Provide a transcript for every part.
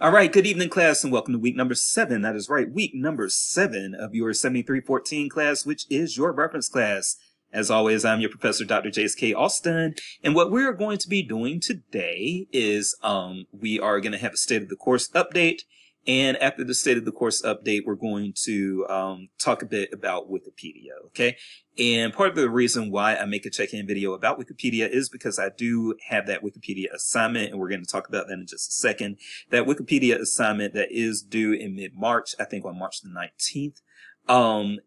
All right, good evening, class, and welcome to week number 7. That is right, week number 7 of your 7314 class, which is your reference class. As always, I'm your professor, Dr. Jace K. Austin, and what we're going to be doing today is we are going to have a state of the course update, and after the state of the course update, we're going to talk a bit about Wikipedia, okay? And part of the reason why I make a check-in video about Wikipedia is because I do have that Wikipedia assignment, and we're going to talk about that in just a second. That Wikipedia assignment that is due in mid-March, I think on March the 19th.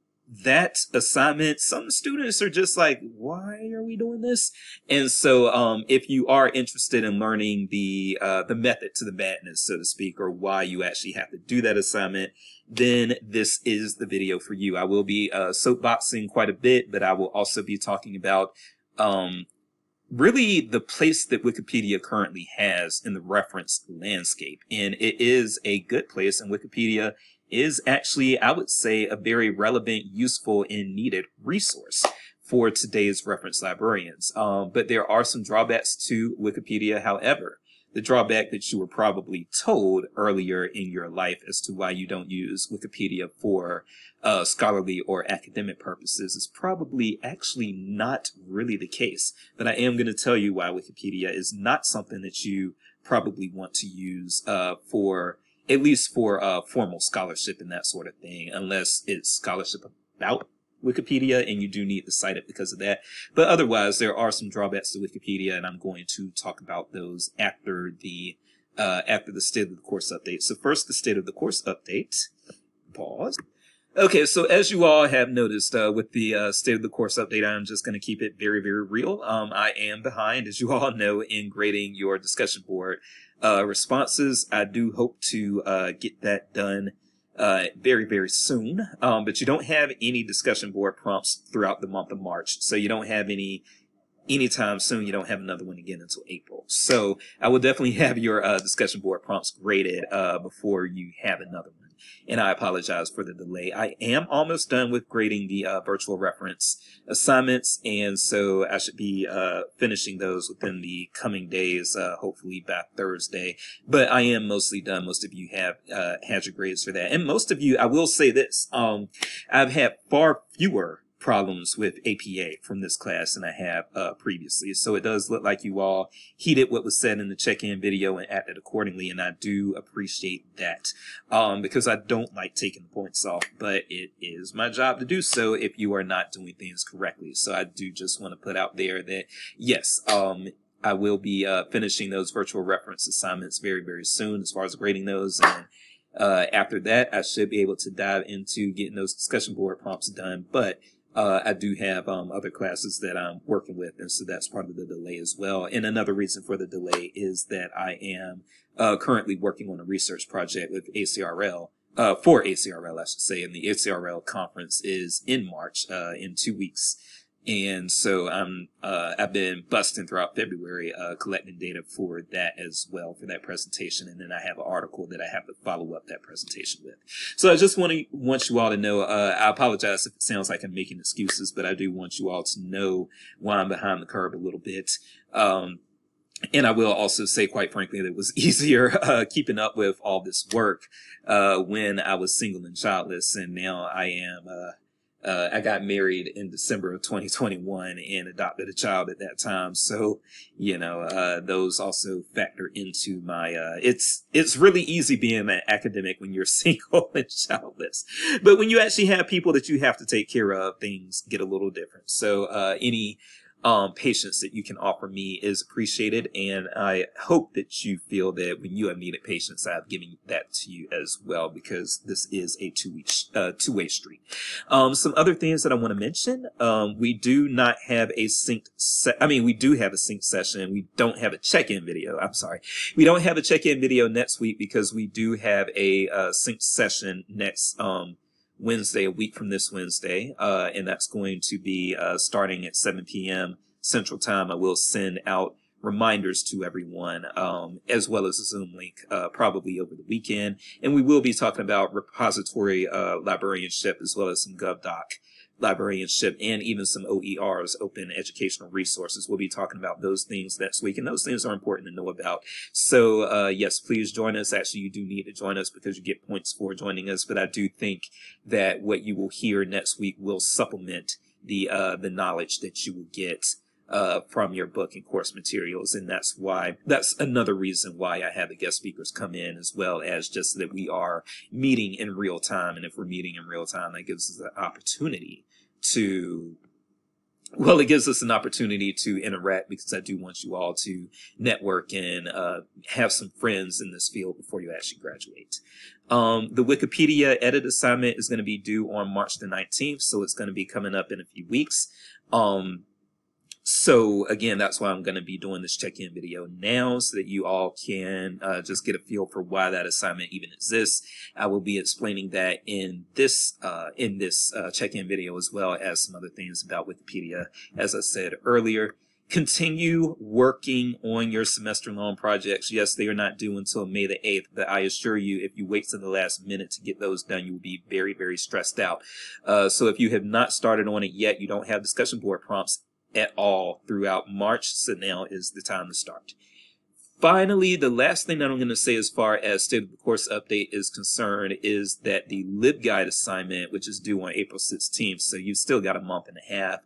That assignment, some students are just like, why are we doing this? And so if you are interested in learning the method to the madness, so to speak, or why you actually have to do that assignment, then this is the video for you. I will be soapboxing quite a bit, but I will also be talking about really the place that Wikipedia currently has in the reference landscape. And it is a good place, and Wikipedia is actually, I would say, a very relevant, useful, and needed resource for today's reference librarians. But there are some drawbacks to Wikipedia, however. The drawback that you were probably told earlier in your life as to why you don't use Wikipedia for scholarly or academic purposes is probably actually not really the case. But I am going to tell you why Wikipedia is not something that you probably want to use at least for formal scholarship and that sort of thing, unless it's scholarship about Wikipedia and you do need to cite it because of that. But otherwise, there are some drawbacks to Wikipedia, and I'm going to talk about those after the state of the course update. So first, the state of the course update. Pause. Okay, so as you all have noticed with the state of the course update, I'm just going to keep it very, very real. I am behind, as you all know, in grading your discussion board responses. I do hope to get that done very, very soon. But you don't have any discussion board prompts throughout the month of March. So you don't have anytime soon. You don't have another one again until April. So I will definitely have your discussion board prompts graded before you have another one. And I apologize for the delay. I am almost done with grading the virtual reference assignments, and so I should be finishing those within the coming days, hopefully by Thursday. But I am mostly done. Most of you have had your grades for that. And most of you, I will say this, I've had far fewer problems with APA from this class than I have previously. So it does look like you all heeded what was said in the check-in video and acted accordingly, and I do appreciate that because I don't like taking the points off, but it is my job to do so if you are not doing things correctly. So I do just want to put out there that, yes, I will be finishing those virtual reference assignments very, very soon as far as grading those, and after that, I should be able to dive into getting those discussion board prompts done, but I do have other classes that I'm working with, and so that's part of the delay as well. And another reason for the delay is that I am currently working on a research project with ACRL, for ACRL, I should say, and the ACRL conference is in March, in 2 weeks. And so I've been busting throughout February, collecting data for that as well, for that presentation. And then I have an article that I have to follow up that presentation with. So I just want you all to know, I apologize if it sounds like I'm making excuses, but I do want you all to know why I'm behind the curve a little bit. And I will also say, quite frankly, that it was easier keeping up with all this work when I was single and childless, and now I am I got married in December of 2021 and adopted a child at that time. So, you know, those also factor into my, it's really easy being an academic when you're single and childless. But when you actually have people that you have to take care of, things get a little different. So, any patience that you can offer me is appreciated, and I hope that you feel that when you have needed patience, I've given that to you as well, because this is a two-way street. Some other things that I want to mention: we do not have a we do have a synced session. We don't have a check-in video. I'm sorry, we don't have a check-in video next week because we do have a synced session next Wednesday, a week from this Wednesday, and that's going to be starting at 7 p.m. Central Time. I will send out reminders to everyone, as well as a Zoom link, probably over the weekend. And we will be talking about repository librarianship as well as some GovDoc librarianship, and even some OERs, open educational resources. We'll be talking about those things next week, and those things are important to know about. So yes, please join us. Actually, you do need to join us because you get points for joining us, but I do think that what you will hear next week will supplement the knowledge that you will get from your book and course materials. And that's another reason why I have the guest speakers come in, as well as just that we are meeting in real time. And if we're meeting in real time, that gives us an opportunity to interact, because I do want you all to network and have some friends in this field before you actually graduate. The Wikipedia edit assignment is going to be due on March the 19th, so it's going to be coming up in a few weeks. So again, that's why I'm going to be doing this check-in video now, so that you all can just get a feel for why that assignment even exists. I will be explaining that in this check-in video, as well as some other things about Wikipedia. As I said earlier, continue working on your semester-long projects. Yes, they are not due until May the 8th, but I assure you, if you wait to the last minute to get those done, you will be very, very stressed out. So if you have not started on it yet, you don't have discussion board prompts at all throughout March, so now is the time to start. Finally, the last thing that I'm going to say as far as state of the course update is concerned is that the LibGuide assignment, which is due on April 16th, so you've still got a month and a half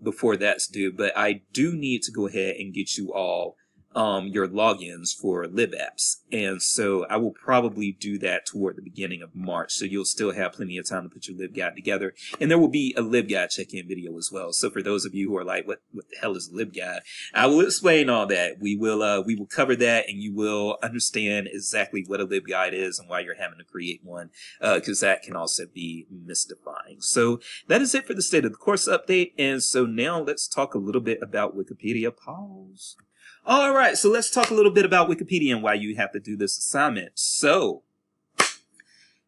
before that's due, but I do need to go ahead and get you all your logins for LibApps. And so I will probably do that toward the beginning of March. So you'll still have plenty of time to put your LibGuide together. And there will be a LibGuide check-in video as well. So for those of you who are like, what the hell is LibGuide? I will explain all that. We will cover that, and you will understand exactly what a LibGuide is and why you're having to create one, because that can also be mystifying. So that is it for the state of the course update. And so now let's talk a little bit about Wikipedia. Pause. All right, so let's talk a little bit about Wikipedia and why you have to do this assignment. So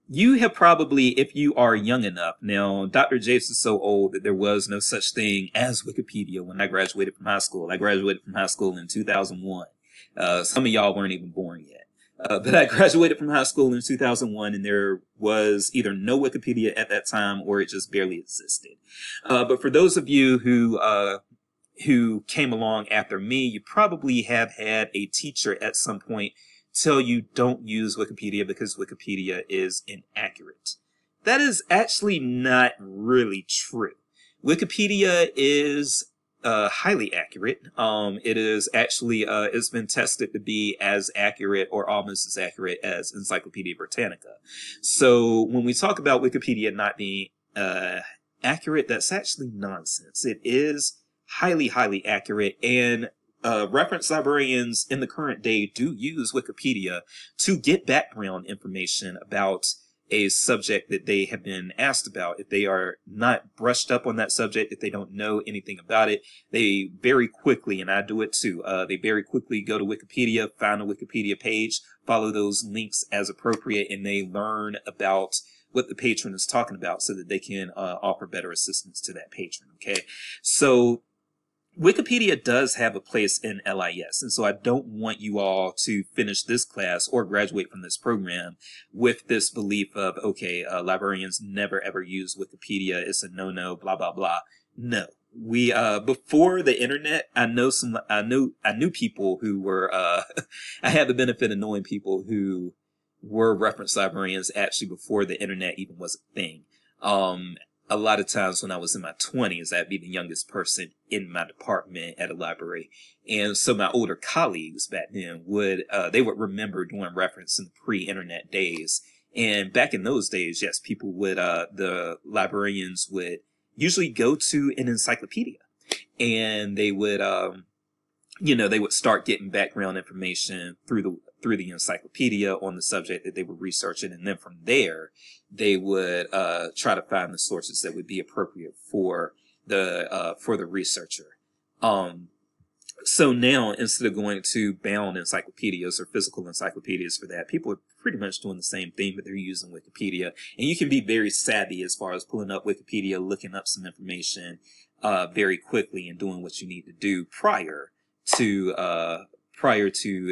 you have probably, if you are young enough, now Dr. Jace is so old that there was no such thing as Wikipedia when I graduated from high school. I graduated from high school in 2001. Some of y'all weren't even born yet. But I graduated from high school in 2001, and there was either no Wikipedia at that time or it just barely existed. But for those of you who came along after me, you probably have had a teacher at some point tell you don't use Wikipedia because Wikipedia is inaccurate. That is actually not really true. Wikipedia is highly accurate. It is actually, it's been tested to be as accurate or almost as accurate as Encyclopedia Britannica. So when we talk about Wikipedia not being accurate, that's actually nonsense. It is highly, highly accurate, and reference librarians in the current day do use Wikipedia to get background information about a subject that they have been asked about. If they are not brushed up on that subject, if they don't know anything about it, they very quickly, and I do it too, they very quickly go to Wikipedia, find a Wikipedia page, follow those links as appropriate, and they learn about what the patron is talking about so that they can offer better assistance to that patron. Okay, so Wikipedia does have a place in LIS, and so I don't want you all to finish this class or graduate from this program with this belief of, okay, librarians never ever use Wikipedia, it's a no-no, blah, blah, blah. No. We, before the internet, I knew people who were, I had the benefit of knowing people who were reference librarians actually before the internet even was a thing. A lot of times when I was in my 20s, I'd be the youngest person in my department at a library. And so my older colleagues back then would remember doing reference in the pre-internet days. And back in those days, yes, people would, the librarians would usually go to an encyclopedia, and they would, they would start getting background information through the encyclopedia on the subject that they were researching, and then from there they would try to find the sources that would be appropriate for the researcher. So now, instead of going to bound encyclopedias or physical encyclopedias for that, people are pretty much doing the same thing, but they're using Wikipedia. And you can be very savvy as far as pulling up Wikipedia, looking up some information very quickly, and doing what you need to do prior to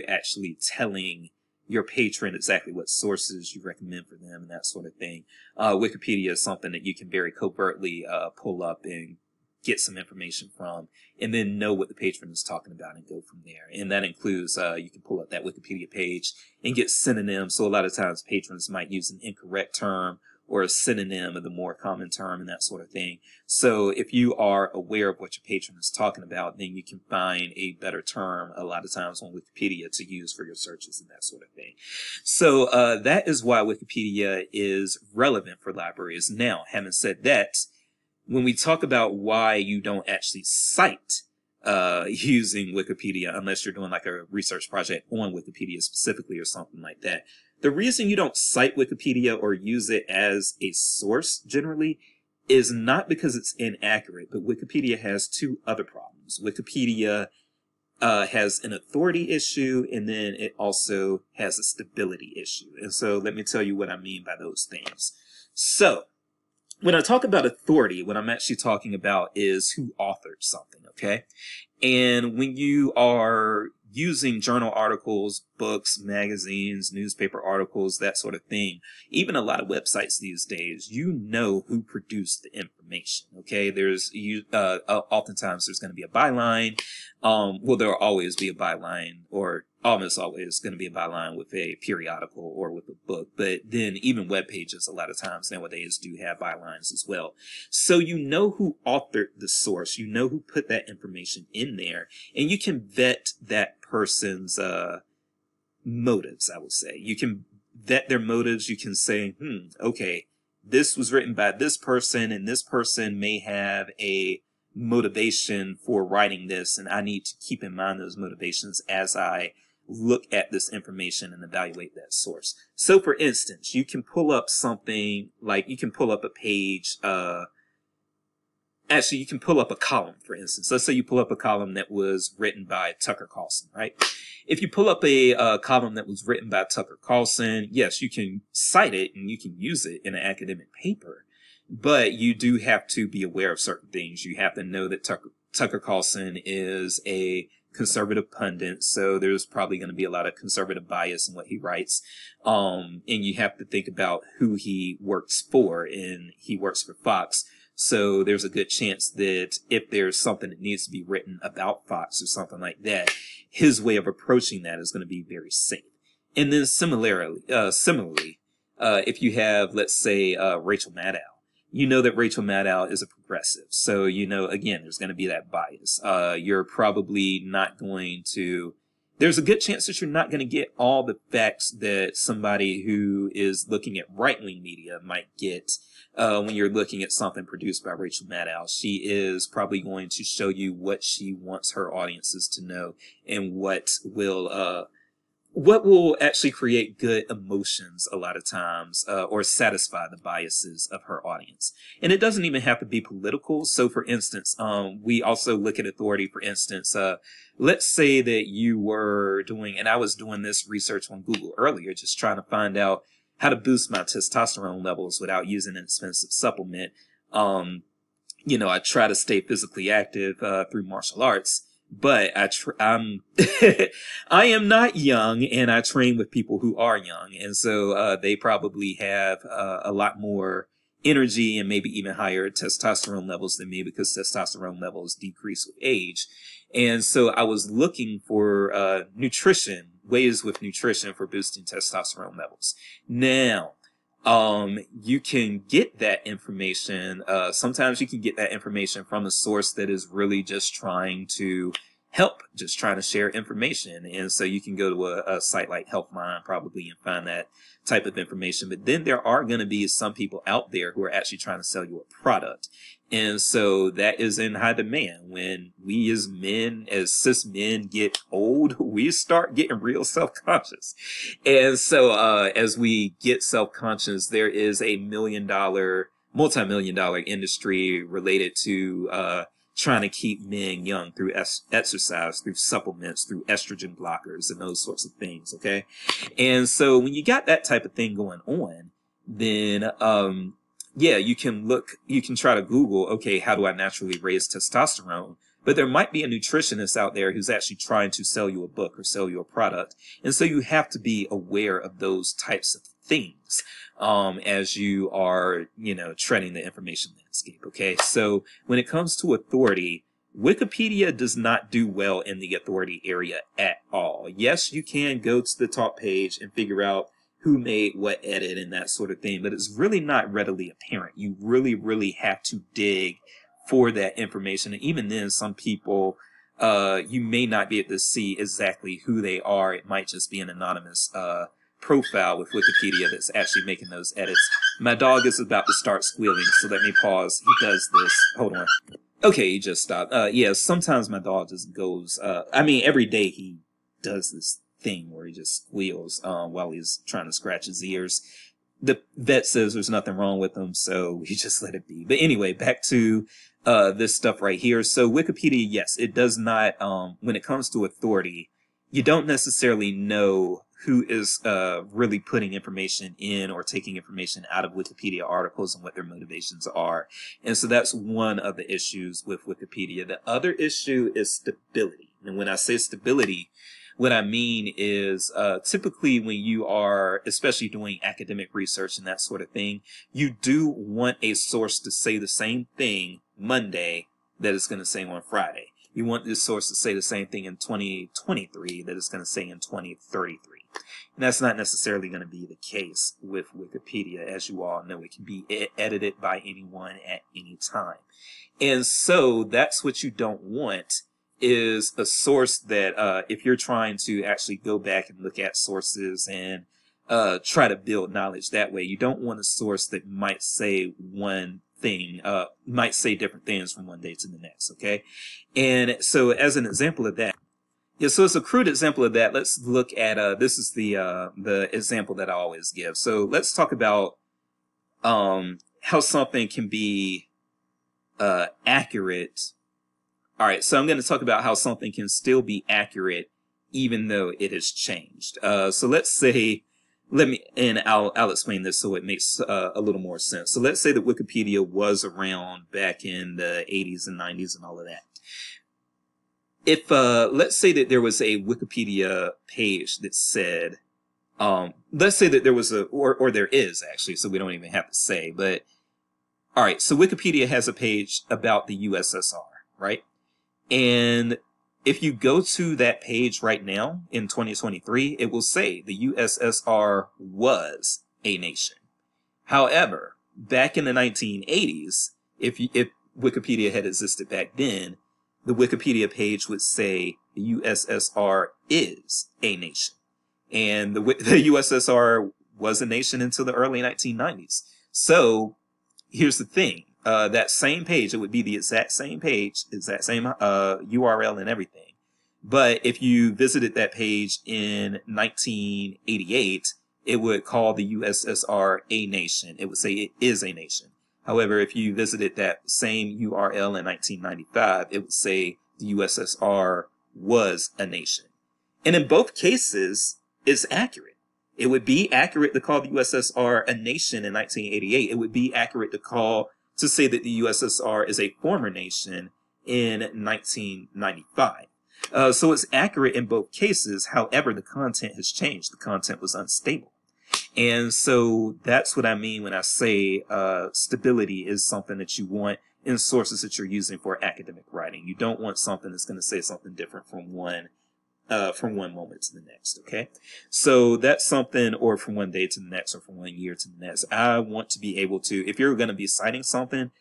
actually telling your patron exactly what sources you recommend for them and that sort of thing. Wikipedia is something that you can very covertly pull up and get some information from, and then know what the patron is talking about and go from there. And that includes, you can pull up that Wikipedia page and get synonyms. So a lot of times patrons might use an incorrect term or a synonym of the more common term and that sort of thing. So if you are aware of what your patron is talking about, then you can find a better term a lot of times on Wikipedia to use for your searches and that sort of thing. So that is why Wikipedia is relevant for libraries. Now, having said that, when we talk about why you don't actually cite using Wikipedia, unless you're doing like a research project on Wikipedia specifically or something like that, the reason you don't cite Wikipedia or use it as a source generally is not because it's inaccurate, but Wikipedia has two other problems. Wikipedia has an authority issue, and then it also has a stability issue. And so let me tell you what I mean by those things. So when I talk about authority, what I'm actually talking about is who authored something, okay? And when you are using journal articles, books, magazines, newspaper articles, that sort of thing, even a lot of websites these days, you know who produced the information, okay? Oftentimes there's going to be a byline. Well, there'll always be a byline, or almost always going to be a byline with a periodical or with a book. But then even web pages a lot of times nowadays do have bylines as well. So you know who authored the source, you know who put that information in there, and you can vet that person's motives, I would say. You can vet their motives. You can say, okay, this was written by this person, and this person may have a motivation for writing this, and I need to keep in mind those motivations as I look at this information and evaluate that source. So for instance, you can pull up something like, you can pull up a page, actually you can pull up a column, for instance. Let's say you pull up a column that was written by Tucker Carlson, right? If you pull up a column that was written by Tucker Carlson, yes, you can cite it and you can use it in an academic paper, but you do have to be aware of certain things. You have to know that Tucker Carlson is a conservative pundit, so there's probably going to be a lot of conservative bias in what he writes. And you have to think about who he works for, and he works for Fox. So there's a good chance that if there's something that needs to be written about Fox or something like that, his way of approaching that is going to be very safe. And then similarly, if you have, let's say, Rachel Maddow, you know that Rachel Maddow is a progressive. So, you know, again, there's going to be that bias. You're probably not going to, there's a good chance that you're not going to get all the facts that somebody who is looking at right-wing media might get when you're looking at something produced by Rachel Maddow. She is probably going to show you what she wants her audiences to know and what will actually create good emotions a lot of times, or satisfy the biases of her audience. And it doesn't even have to be political. So for instance, we also look at authority. For instance, let's say that you were doing, and I was doing this research on Google earlier, just trying to find out how to boost my testosterone levels without using an expensive supplement. You know, I try to stay physically active, through martial arts. But I am not young, and I train with people who are young. And so they probably have a lot more energy and maybe even higher testosterone levels than me, because testosterone levels decrease with age. And so I was looking for nutrition, ways with nutrition for boosting testosterone levels. Now, you can get that information. Sometimes you can get that information from a source that is really just trying to help, just trying to share information. And so you can go to a site like Healthline probably and find that type of information. But then there are going to be some people out there who are actually trying to sell you a product. And so that is in high demand. When we as men, as cis men, get old, we start getting real self-conscious. And so as we get self-conscious, there is a multi-million-dollar industry related to trying to keep men young through exercise, through supplements, through estrogen blockers, and those sorts of things, okay? And so when you got that type of thing going on, then yeah, you can try to Google, okay, how do I naturally raise testosterone? but there might be a nutritionist out there who's actually trying to sell you a book or sell you a product. And so you have to be aware of those types of things as you are, treading the information landscape. Okay. So when it comes to authority, Wikipedia does not do well in the authority area at all. Yes, you can go to the top page and figure out who made what edit and that sort of thing, but it's really not readily apparent. You really, really have to dig for that information. And even then, some people, you may not be able to see exactly who they are. It might just be an anonymous profile with Wikipedia that's actually making those edits. My dog is about to start squealing, so let me pause. He does this. Hold on. Okay, he just stopped. Yeah, sometimes my dog just goes, every day he does this thing where he just squeals while he's trying to scratch his ears. The vet says there's nothing wrong with him, so we just let it be. But anyway, back to this stuff right here. So Wikipedia, yes, it does not, when it comes to authority, you don't necessarily know who is really putting information in or taking information out of Wikipedia articles and what their motivations are. And so that's one of the issues with Wikipedia. The other issue is stability. And when I say stability, what I mean is typically when you are, especially doing academic research and that sort of thing, you do want a source to say the same thing Monday that it's going to say on Friday. You want this source to say the same thing in 2023 that it's going to say in 2033. And that's not necessarily going to be the case with Wikipedia. As you all know, it can be edited by anyone at any time. And so that's what you don't want, is a source that if you're trying to actually go back and look at sources and try to build knowledge that way, you don't want a source that might say one thing, might say different things from one day to the next, okay? And so as an example of that, yeah, so as a crude example of that, let's look at, this is the example that I always give. So let's talk about how something can be accurate. All right, so I'm going to talk about how something can still be accurate even though it has changed. So let's say, I'll explain this so it makes a little more sense. So let's say that Wikipedia was around back in the 80s and 90s and all of that. If, let's say that there was a Wikipedia page that said, let's say that there was or there is actually, so we don't even have to say, but, all right, so Wikipedia has a page about the USSR, right? And if you go to that page right now in 2023, it will say the USSR was a nation. However, back in the 1980s, if Wikipedia had existed back then, the Wikipedia page would say the USSR is a nation. And the USSR was a nation until the early 1990s. So here's the thing. That same page, it would be the exact same page, exact same URL and everything. But if you visited that page in 1988, it would call the USSR a nation. It would say it is a nation. However, if you visited that same URL in 1995, it would say the USSR was a nation. And in both cases, it's accurate. It would be accurate to call the USSR a nation in 1988. It would be accurate to say that the USSR is a former nation in 1995. So it's accurate in both cases. However, the content has changed. The content was unstable. And so that's what I mean when I say stability is something that you want in sources that you're using for academic writing. You don't want something that's going to say something different from one moment to the next, okay? So that's something, or from one day to the next, or from 1 year to the next. I want to be able to, if you're going to be citing something,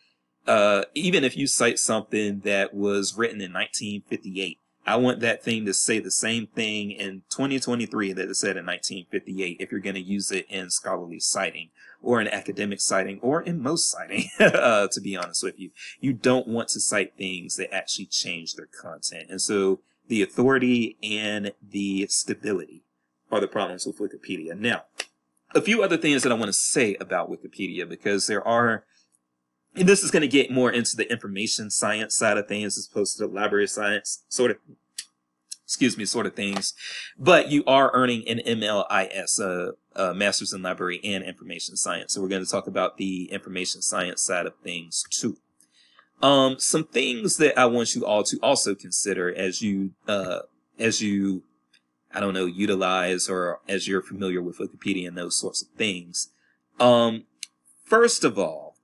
even if you cite something that was written in 1958, I want that thing to say the same thing in 2023 that it said in 1958 if you're going to use it in scholarly citing or in academic citing or in most citing, to be honest with you. You don't want to cite things that actually change their content. And so the authority and the stability are the problems with Wikipedia. Now, a few other things that I want to say about Wikipedia, because there are, and this is going to get more into the information science side of things as opposed to the library science sort of things. But you are earning an MLIS, a Master's in Library and Information Science. So we're going to talk about the information science side of things too. Some things that I want you all to also consider as you, I don't know, utilize or as you're familiar with Wikipedia and those sorts of things. First of all,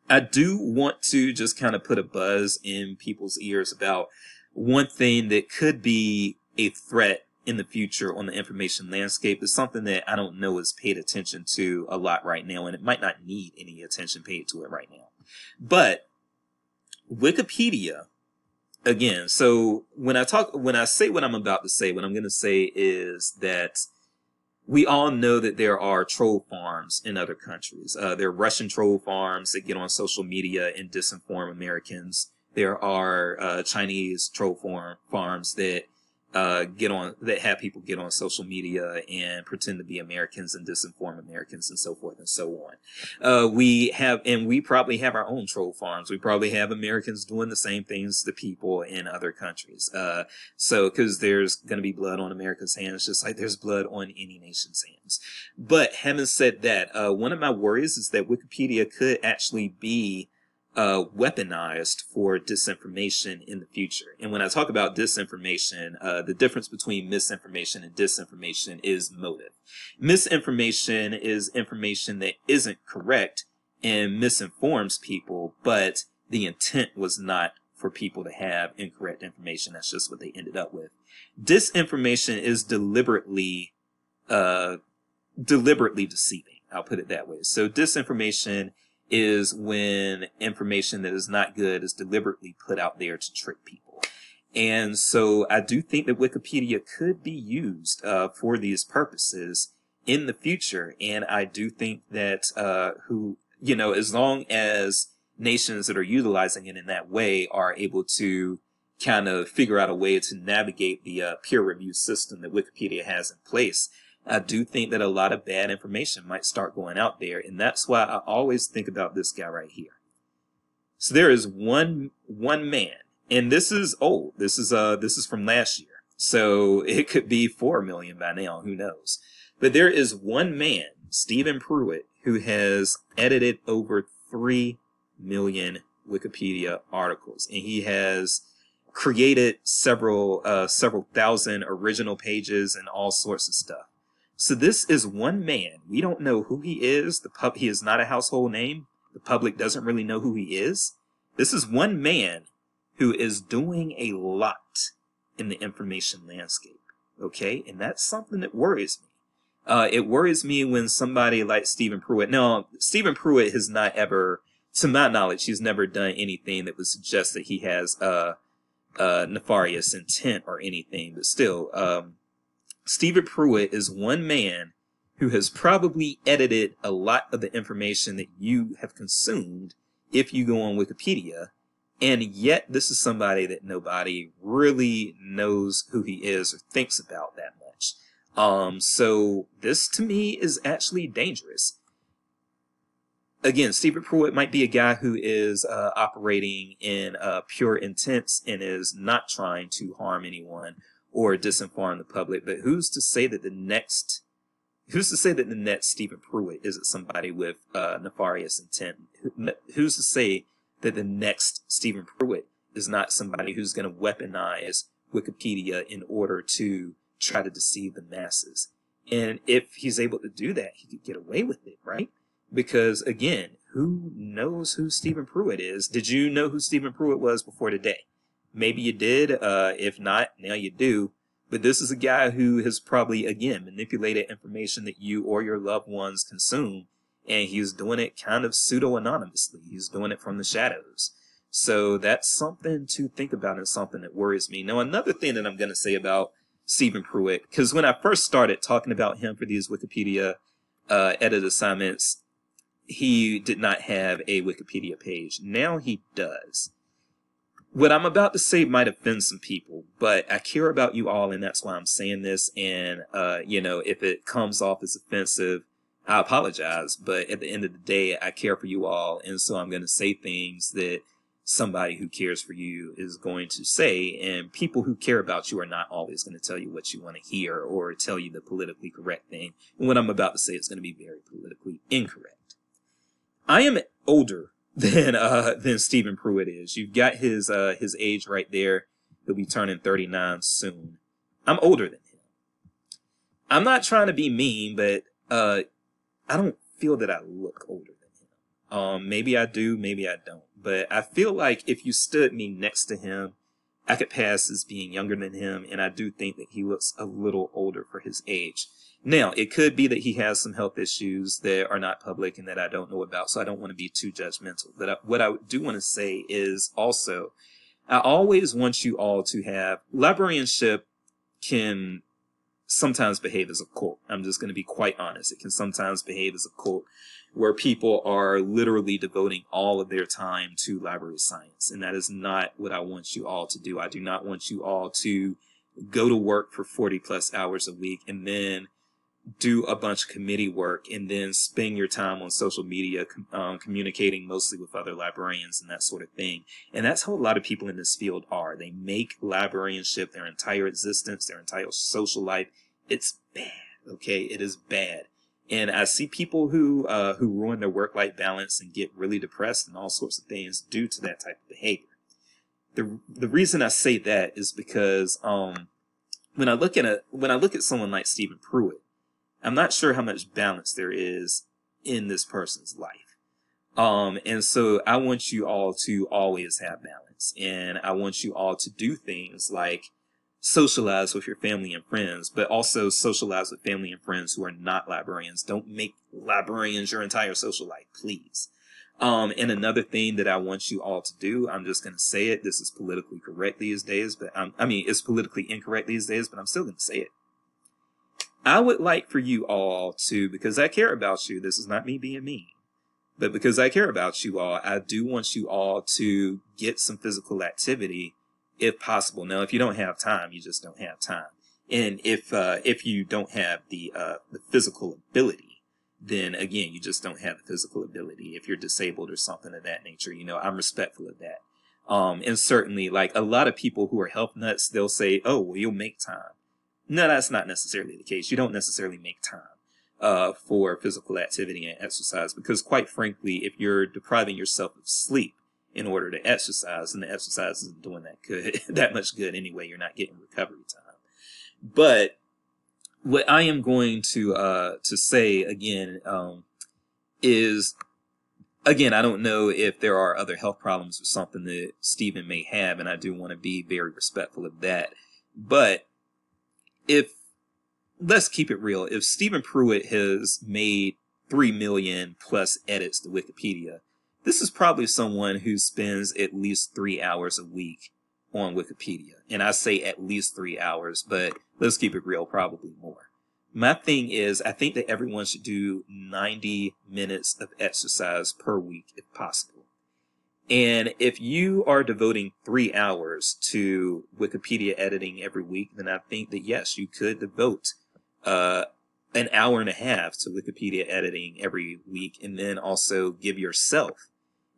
I do want to just kind of put a buzz in people's ears about one thing that could be a threat in the future on the information landscape. Is something that I don't know is paid attention to a lot right now, and it might not need any attention paid to it right now. But Wikipedia, again, so when I say what I'm about to say, what I'm going to say is that we all know that there are troll farms in other countries. There are Russian troll farms that get on social media and disinform Americans. There are Chinese troll farms that that have people get on social media and pretend to be Americans and disinform Americans and so forth and so on. We probably have our own troll farms. We probably have Americans doing the same things to people in other countries. Because there's going to be blood on America's hands, just like there's blood on any nation's hands. But having said that, one of my worries is that Wikipedia could actually be weaponized for disinformation in the future. And when I talk about disinformation, the difference between misinformation and disinformation is motive. Misinformation is information that isn't correct and misinforms people, but the intent was not for people to have incorrect information. That's just what they ended up with. Disinformation is deliberately deceiving. I'll put it that way. So disinformation is when information that is not good is deliberately put out there to trick people. And so I do think that Wikipedia could be used for these purposes in the future. And I do think that as long as nations that are utilizing it in that way are able to kind of figure out a way to navigate the peer review system that Wikipedia has in place, I do think that a lot of bad information might start going out there, and that's why I always think about this guy right here. So there is one man, and this is old. This is from last year, so it could be 4 million by now. Who knows? But there is one man, Stephen Pruitt, who has edited over 3 million Wikipedia articles, and he has created several thousand original pages and all sorts of stuff. So this is one man. We don't know who he is. He is not a household name. The public doesn't really know who he is. This is one man who is doing a lot in the information landscape. Okay? And that's something that worries me. It worries me when somebody like Stephen Pruitt. Now, Stephen Pruitt has not ever, to my knowledge, he's never done anything that would suggest that he has nefarious intent or anything. But still, Stephen Pruitt is one man who has probably edited a lot of the information that you have consumed if you go on Wikipedia. And yet this is somebody that nobody really knows who he is or thinks about that much. So this to me is actually dangerous. Again, Stephen Pruitt might be a guy who is operating in pure intent and is not trying to harm anyone or disinform the public, but who's to say that the next Stephen Pruitt isn't somebody with nefarious intent? Who's to say that the next Stephen Pruitt is not somebody who's going to weaponize Wikipedia in order to try to deceive the masses? And if he's able to do that, he could get away with it, right? Because again, who knows who Stephen Pruitt is? Did you know who Stephen Pruitt was before today? Maybe you did. If not, now you do. But this is a guy who has probably, again, manipulated information that you or your loved ones consume. And he's doing it kind of pseudo-anonymously. He's doing it from the shadows. So that's something to think about and something that worries me. Now, another thing that I'm going to say about Stephen Pruitt, because when I first started talking about him for these Wikipedia edit assignments, he did not have a Wikipedia page. Now he does. What I'm about to say might offend some people, but I care about you all, and that's why I'm saying this. And, if it comes off as offensive, I apologize. But at the end of the day, I care for you all. And so I'm going to say things that somebody who cares for you is going to say. And people who care about you are not always going to tell you what you want to hear or tell you the politically correct thing. And what I'm about to say is going to be very politically incorrect. I am older than Stephen Pruitt is. You've got his age right there. He'll be turning 39 soon. I'm older than him. I'm not trying to be mean, but I don't feel that I look older than him. Maybe I do, maybe I don't. But I feel like if you stood me next to him, I could pass as being younger than him, and I do think that he looks a little older for his age. Now, it could be that he has some health issues that are not public and that I don't know about, so I don't want to be too judgmental. But what I do want to say is also, I always want you all to have, librarianship can sometimes behave as a cult. I'm just going to be quite honest. It can sometimes behave as a cult where people are literally devoting all of their time to library science. And that is not what I want you all to do. I do not want you all to go to work for 40 plus hours a week and then do a bunch of committee work and then spend your time on social media communicating mostly with other librarians and that sort of thing. And that's how a lot of people in this field are. They make librarianship their entire existence, their entire social life. It's bad, okay? It is bad. And I see people who ruin their work-life balance and get really depressed and all sorts of things due to that type of behavior. The reason I say that is because when I look at someone like Stephen Pruitt, I'm not sure how much balance there is in this person's life. And so I want you all to always have balance. And I want you all to do things like socialize with your family and friends, but also socialize with family and friends who are not librarians. Don't make librarians your entire social life, please. And another thing that I want you all to do, I'm just going to say it. This is politically correct these days, but it's politically incorrect these days, but I'm still going to say it. I would like for you all to, because I care about you, this is not me being mean, but because I care about you all, I do want you all to get some physical activity if possible. Now, if you don't have time, you just don't have time. And if you don't have the physical ability, then again, you just don't have the physical ability. If you're disabled or something of that nature, I'm respectful of that. And certainly, like a lot of people who are health nuts, they'll say, oh, well, you'll make time. No, that's not necessarily the case. You don't necessarily make time for physical activity and exercise because, quite frankly, if you're depriving yourself of sleep in order to exercise, and the exercise isn't doing that much good anyway, you're not getting recovery time. But what I am going to say again is, again, I don't know if there are other health problems or something that Stephen may have, and I do want to be very respectful of that. But let's keep it real, if Stephen Pruitt has made 3 million plus edits to Wikipedia, this is probably someone who spends at least 3 hours a week on Wikipedia. And I say at least 3 hours, but let's keep it real, probably more. My thing is, I think that everyone should do 90 minutes of exercise per week if possible. And if you are devoting 3 hours to Wikipedia editing every week, then I think that, yes, you could devote an hour and a half to Wikipedia editing every week, and then also give yourself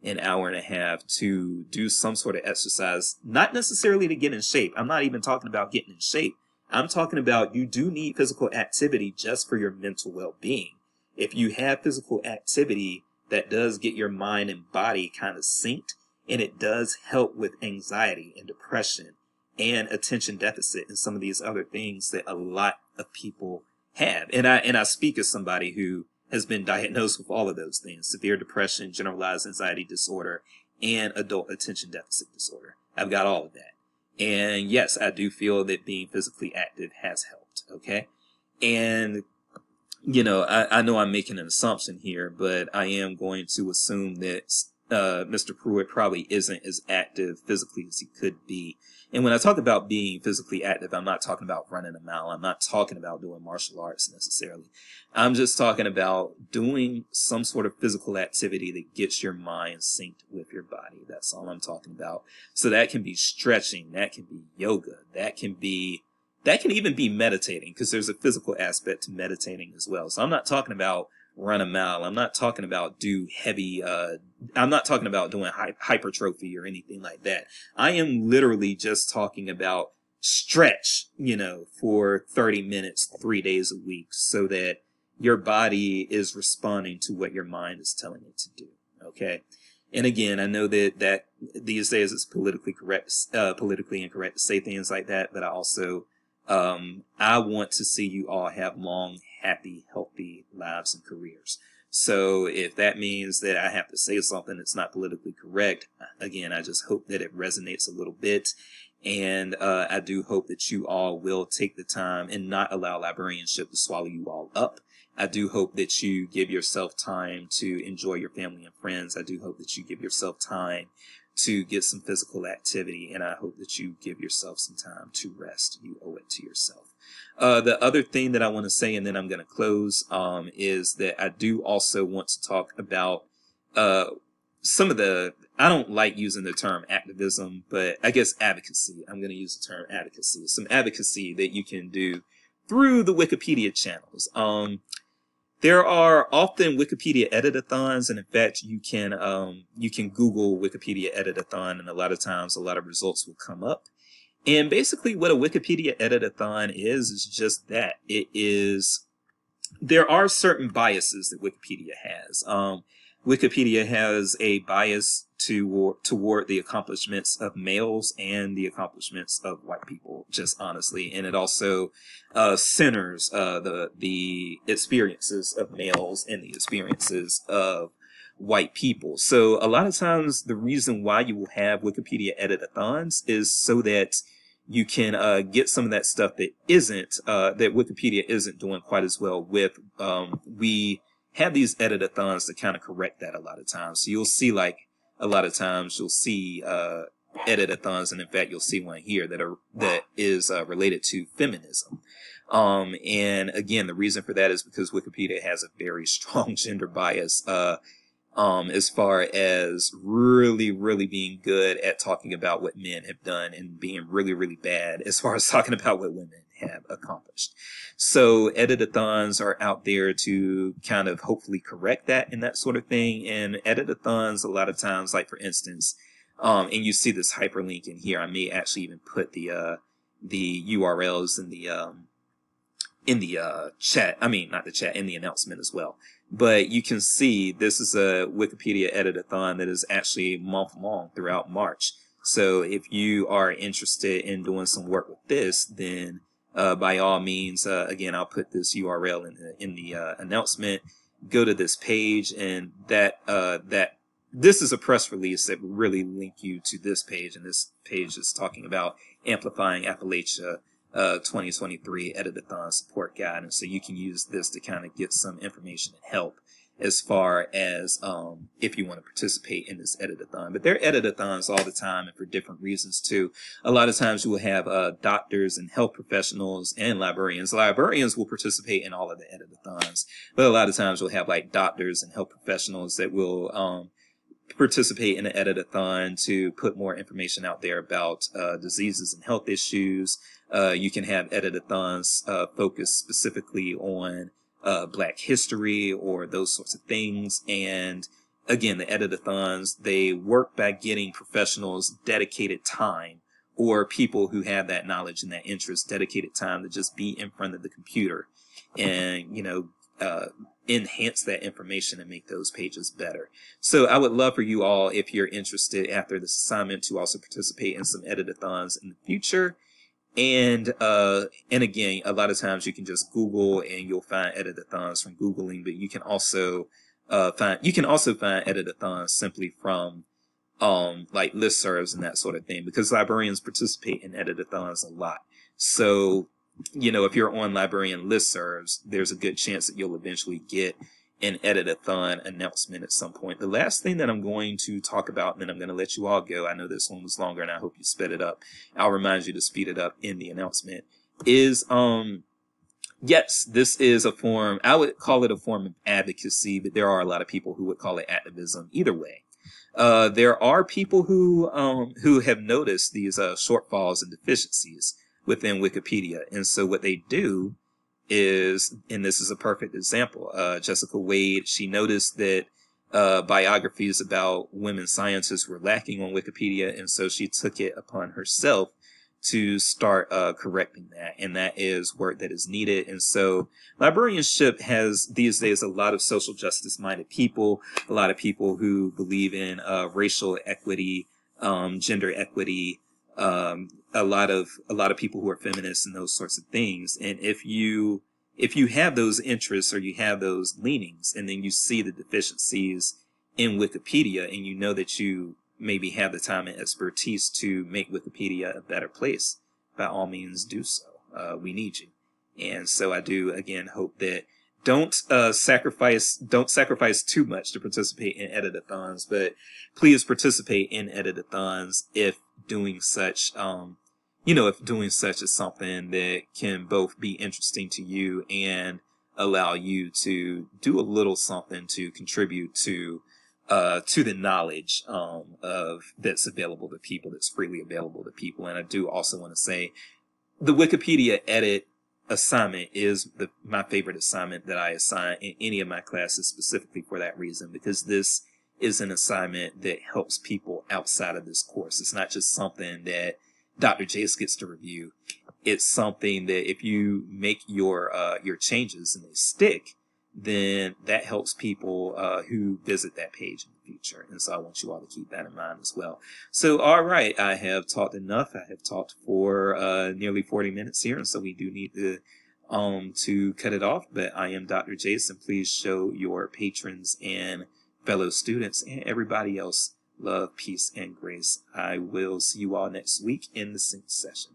an hour and a half to do some sort of exercise, not necessarily to get in shape. I'm not even talking about getting in shape. I'm talking about you do need physical activity just for your mental well-being. If you have physical activity, that does get your mind and body kind of synced, and it does help with anxiety and depression and attention deficit and some of these other things that a lot of people have. And I speak as somebody who has been diagnosed with all of those things: severe depression, generalized anxiety disorder, and adult attention deficit disorder. I've got all of that. And yes, I do feel that being physically active has helped. Okay. And I know I'm making an assumption here, but I am going to assume that Mr. Pruitt probably isn't as active physically as he could be. And when I talk about being physically active, I'm not talking about running a mile. I'm not talking about doing martial arts necessarily. I'm just talking about doing some sort of physical activity that gets your mind synced with your body. That's all I'm talking about. So that can be stretching. That can be yoga. That can even be meditating, because there's a physical aspect to meditating as well. So I'm not talking about run a mile. I'm not talking about I'm not talking about doing hypertrophy or anything like that. I am literally just talking about stretch, for 30 minutes, 3 days a week, so that your body is responding to what your mind is telling it to do. Okay. And again, I know that these days it's politically incorrect to say things like that, but I also, I want to see you all have long, happy, healthy lives and careers. So if that means that I have to say something that's not politically correct, again, I just hope that it resonates a little bit. And I do hope that you all will take the time and not allow librarianship to swallow you all up. I do hope that you give yourself time to enjoy your family and friends. I do hope that you give yourself time to get some physical activity. And I hope that you give yourself some time to rest. You owe it to yourself. The other thing that I want to say, and then I'm going to close, is that I do also want to talk about some of the, I don't like using the term activism, but I guess advocacy. I'm going to use the term advocacy. Some advocacy that you can do through the Wikipedia channels. There are often Wikipedia editathons, and in fact, you can Google Wikipedia editathon, and a lot of times a lot of results will come up. And basically what a Wikipedia editathon is just that. There are certain biases that Wikipedia has. Wikipedia has a bias toward the accomplishments of males and the accomplishments of white people, just honestly. And it also centers the experiences of males and the experiences of white people. So a lot of times the reason why you will have Wikipedia editathons is so that you can get some of that stuff that that Wikipedia isn't doing quite as well with. We have these editathons to kind of correct that a lot of times. So you'll see, like, a lot of times you'll see editathons, and in fact you'll see one here that is related to feminism. And again, the reason for that is because Wikipedia has a very strong gender bias as far as really, really being good at talking about what men have done and being really, really bad as far as talking about what women have accomplished. So editathons are out there to kind of hopefully correct that and that sort of thing. And editathons, a lot of times, like for instance, and you see this hyperlink in here. I may actually even put the URLs in the chat. I mean, not the chat, in the announcement as well. But you can see this is a Wikipedia editathon that is actually month long throughout March. So if you are interested in doing some work with this, then by all means, again, I'll put this URL in the announcement. Go to this page, and this is a press release that will really link you to this page. And this page is talking about Amplifying Appalachia 2023 Editathon Support Guide. And so you can use this to kind of get some information and help as far as if you want to participate in this editathon. But there are editathons all the time, and for different reasons too. A lot of times you will have doctors and health professionals and librarians. Librarians will participate in all of the editathons, but a lot of times you'll have like doctors and health professionals that will participate in an editathon to put more information out there about diseases and health issues. You can have editathons focused specifically on Black history or those sorts of things. And again, the editathons, they work by getting professionals dedicated time, or people who have that knowledge and that interest, dedicated time to just be in front of the computer and, enhance that information and make those pages better. So I would love for you all, if you're interested after this assignment, to also participate in some editathons in the future. And again, a lot of times you can just Google and you'll find editathons from Googling, but you can also find editathons simply from like listservs and that sort of thing, because librarians participate in editathons a lot. So, if you're on librarian listservs, there's a good chance that you'll eventually get an editathon announcement at some point. The last thing that I'm going to talk about, and then I'm going to let you all go, I know this one was longer and I hope you sped it up. I'll remind you to speed it up in the announcement, is, yes, this is a form, I would call it a form of advocacy, but there are a lot of people who would call it activism. Either way, there are people who have noticed these shortfalls and deficiencies within Wikipedia. And so what they do is, and this is a perfect example, Jessica Wade, she noticed that biographies about women scientists were lacking on Wikipedia, and so she took it upon herself to start correcting that, and that is work that is needed. And so librarianship has these days a lot of social justice minded people, a lot of people who believe in racial equity, gender equity, a lot of people who are feminists and those sorts of things. And if you have those interests or you have those leanings, and then you see the deficiencies in Wikipedia, and you know that you maybe have the time and expertise to make Wikipedia a better place, by all means do so. We need you. And so I do, again, hope that don't sacrifice too much to participate in editathons, but please participate in editathons if doing such, if doing such is something that can both be interesting to you and allow you to do a little something to contribute to the knowledge of that's available to people, that's freely available to people. And I do also want to say the Wikipedia edit assignment is my favorite assignment that I assign in any of my classes, specifically for that reason, because this is an assignment that helps people outside of this course. It's not just something that Dr. Jace gets to review. It's something that if you make your changes and they stick, then that helps people who visit that page in the future. And so I want you all to keep that in mind as well. So, all right, I have talked enough. I have talked for nearly 40 minutes here, and so we do need to cut it off. But I am Dr. Jason. Please show your patrons and fellow students and everybody else love, peace, and grace. I will see you all next week in the sync session.